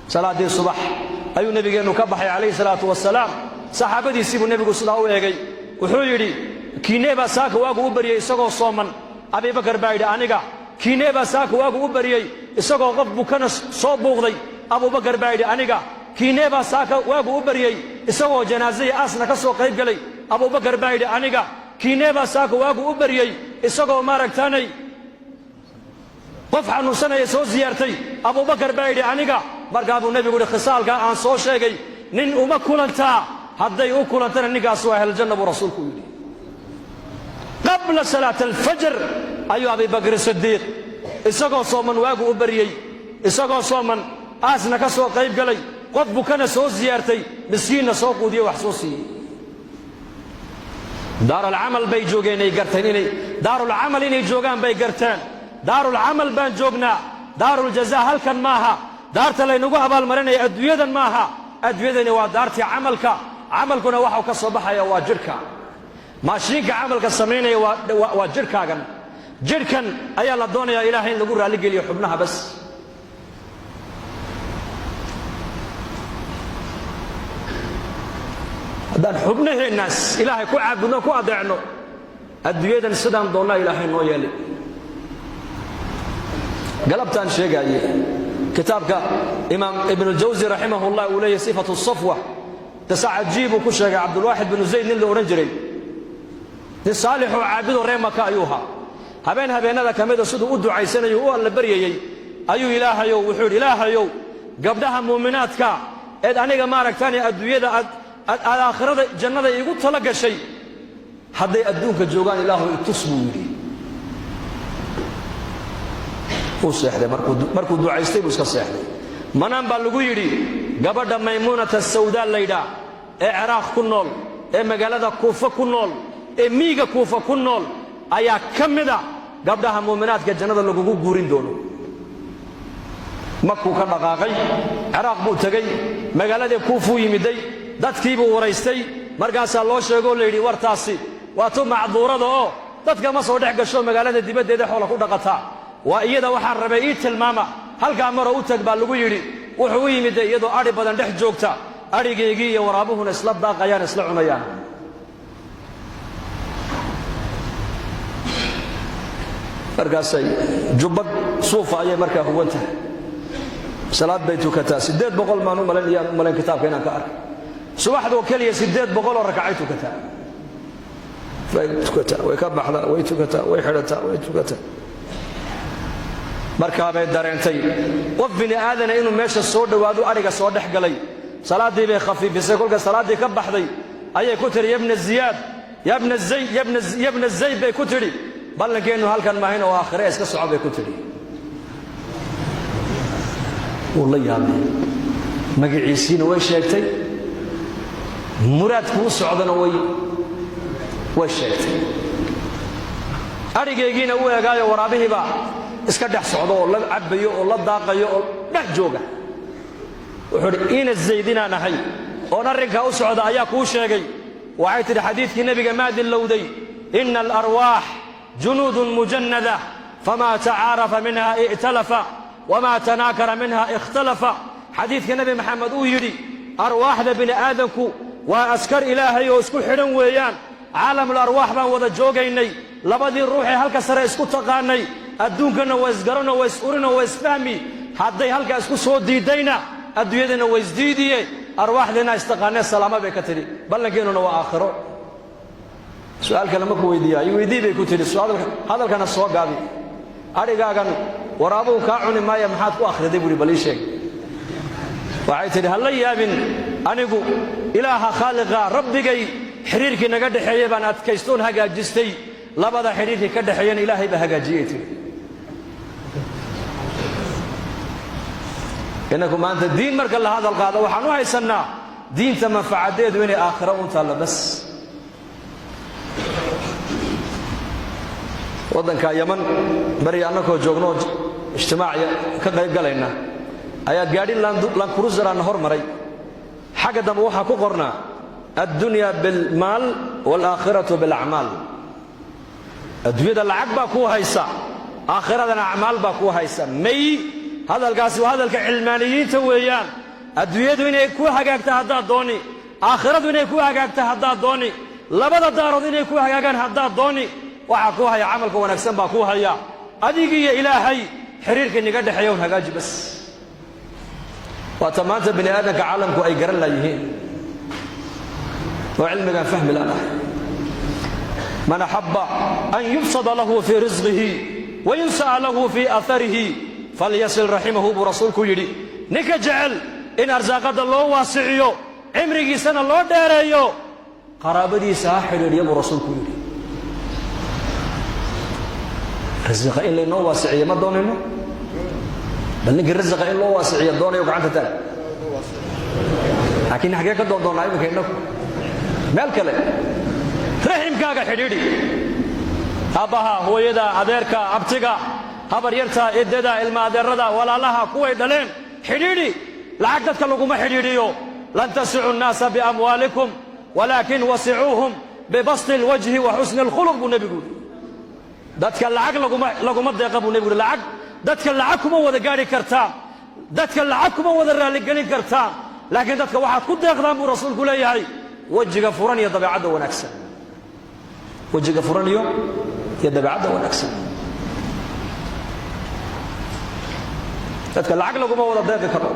صلاة الصبح أيو نبي أنه كبحي عليه الصلاة والسلام صحابتي يسيبوا النبي صلى الله عليه وسلم وحيري كينيبا ساك واقو بريي isagoo sooman Abi Bakar baayda aniga kiineba saak waagu bariyay isagoo qof bukana soo buuqday Abu Bakar baayda aniga kiineba saak waagu bariyay isagoo janaazada asna ka soo qayb galay Abu Bakar baayda aniga kiineba saak waagu bariyay isagoo maaragtaanay qof xanuunsanay soo ziyaartay Abu Bakar baayda aniga markaa buu nabigu xisaalka aan soo sheegay nin uma kulanta hadday u kulantana ninkaas waa hel jannadu rasuulku yiri قبل صلاة الفجر أيها أبي بكر الصديق إسقى صومن واجو بريء إسقى صومن أسنا كسو قريب قلي قد بكنا سو زيارتي مسكين سوق ودي وحسوسي دار العمل بيجوجين يقرتني دار العمل إني جوجان بيقرتان دار العمل بين جوجنا دار الجزاء هل كان ماها دار تلي نجوها بالمرنة أدويدا ماها أدويدا ودارتي عملكنا وحو كصباح يا واجرك ماشينك عملك السميني وجركاغن جركن أي الله دون يا إلهي نقول عليك اللي يحبناها بس هذا حبنا الناس إلهي كو عبدنا كو أدعنا الدويدا السدام دون إلهي نويلي قلبت عن شيء قاية كتابك إمام ابن الجوزي رحمه الله ولي صفة الصفوة تسعى تجيبه كشك عبد الواحد بن زيد نيل ورنجري صالح وعابد ريمك أيها هبين هذا كميدا سدو أدو عيساني هو اللي بريي أيو إلهي وحور إلهي قبلها مؤمناتك إذ أنيق مارك ثاني أدوية الآخرة جنة يقول تلقى شيء حد يأدوك الجوغان إلهي يتصبوا لي هو السيحدي مركو دو عيستي بسك السيحدي منام بالغو يري قبل ميمونة السوداء الليلة عراق كنول مقالة كوفة كنول ميغا كوفا كنول ايا كمدا غبدها مؤمنات جنده لوغو غورين دونو مكو كدقاقي عراق بو تغي مغالده كوفو يميدي ددكيبو وريستي markaas loo sheego leeyri wartaasi waato macduurada oo dadka ma soo dhex gasho magaalada dibadeeda xoolo ku dhaqata waa iyada waxa rabay ii tilmaama halka mar uu tag baa lagu yiri wuxuu yimid iyadoo ari badan dhex joogta arigeegii iyo waraabuhuna isla daaqayaan isla cunayaan markaasay jubad suufa ayay markaa huwanta salaad baytu kata 800 maanu malan kitaabka inaan ka arko subaxdo kaliya 800 rak'aytu kata faytu kata way ka baxda way tukata way xirata way tukata markaa bay dareentay qof bini aadana inuu meesha soo dhawaado ariga soo dhex galay salaadii bay khafiifisay kolka salaadii ka baxday ayay ku tiri ibn ziyad ibn zayd bay ku tiri ballankeenu halkan maahin oo aakhire iska socod ku tiri wallahi magaciisina way sheegtay muraadku socdana way sheegtay arigeegina uu eegaayo waraabihiba iska dhex socdo oo la cabayo oo la daaqayo oo dhex jooga wuxuu ina zaydina nahay oo arinka u socda ayaa ku sheegay waxay tiri xadiiskii nabiga maadin lowday inna al-arwah جنود مجندة فما تعارف منها ائتلف وما تناكر منها اختلف حديث النبي محمد يري أرواح بني آدمك وأسكر إلهي واسكو حرن ويان عالم الأرواح بان وذا جوغيني لبدي الروحي هلك سر اسكو تقاني أدونكنا واسقرنا واسقرنا واسفهمي حدي هلك اسكو صوت ديدينا أدويدنا واسديدي أرواح لنا استقاني السلامة بكتري بل لكيننا وآخره سؤال كلامك ويديا يويدي بيكوتير السؤال هذا كان السؤال قابي أريجا كان ورابو كاعون ما يمحط وآخر ذي بولي بليشك وعيتني هلا يا بن أنا جو إله خالق ربي جاي حريرك نقد حيبان أتكيستون هجا جستي لا بد حريرك كد حيان إلهي بهجا جيتي إنكم أنت الدين مرك الله هذا القاضي وحنوها يسنا دين ثم فعديد وين آخره وانت الله بس waddanka Yemen bari annagoo joogno ijtimaaciya ka qayb galayna ayaa gaadhi lan cruiser aan hormaray xagga dambe waxa ku qornaa ad-dunya bil mal wal aakhiratu bil a'mal adduunyada lacag baa ku haysa aakhiradana a'maal baa ku haysa may hadalkaasi waa hadalka cilmaaniyiinta weeyaan adduunyadu inay ku hagaagta haddaad dooni aakhiradu inay ku hagaagta haddaad dooni labada daarood inay ku hagaagaan haddaad dooni waxaa ku haya camalka wanaagsan baa ku haya adigiiyo ilaahay xiriirka inaga dhexeeya un hagaaji bas waata maanta bini aadamka caalamku ay garan laayihiin oo cilmigaan fahmi laanahay man axabba an yubsada lahu fii risqihi wayunsa'a lahu fii aaharihi falyasil raximahu buu rasuulku yidhi ninka jecel in arsaaqadda loo waasiciyo cimrigiisana loo dheereeyo qaraabadiisa ha xidhiidhiya buu rasuulku yidhi rasiqa in laynoo waasiciyo ma doonayno bal ninkii rasiqa in loo waasiciyo doonayo gacanta taag laakiin xaggee ka doondoonnaa iminka innagu meel kale raximkaaga xidhiidhi aabbaha hooyada adeerka abtiga habar yarta eddada ilma adeerada walaalaha kuway dhaleen xidhiidhi lacag dadka laguma xidhiidhiyo lan tasicu nnaasa biamwaalikum walaakin wasicuuhum bibasti alwajhi wa xusni alkhuluq buu nebigu yidhi dadka lacag laguma deeqa buu nebigu yidhi lacag dadka lacag kuma wada gaadhi kartaa dadka lacag kuma wada raalligelin kartaa laakiin dadka waxaad ku deeqdaan buu rasuulku leeyahay wejiga furan iyo dabeecadda wanaagsan wejiga furan iyo dabeecadda wanaagsan dadka lacag laguma wada deeqi karo